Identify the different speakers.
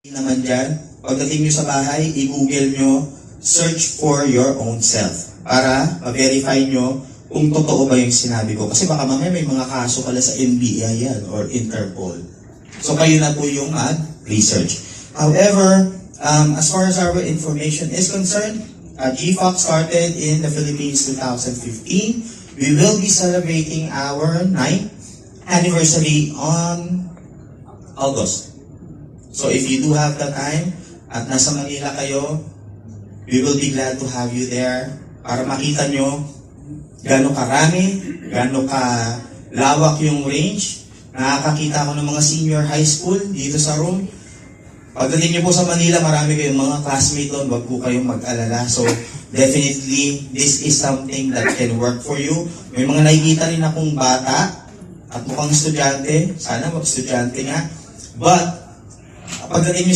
Speaker 1: Naman dyan, pagdating nyo sa bahay, i-google nyo, search for your own self para ma-verify nyo kung totoo ba yung sinabi ko. Kasi baka mamaya may mga kaso pala sa NBI yan or Interpol. So kayo na po yung research. However, as far as our information is concerned, GFOC started in the Philippines 2015. We will be celebrating our 9th anniversary on August. So if you do have the time at nasa Manila kayo, we will be glad to have you there para makita nyo gano'ng karami, gano'ng kalawak yung range. Nakakakita ko ng mga senior high school dito sa room. Pagdating nyo po sa Manila, marami kayong mga classmate doon, wag po kayong mag-alala. So definitely, this is something that can work for you. May mga nakikita rin akong bata at mukhang estudyante. Sana mag-estudyante nga. But pagdating nyo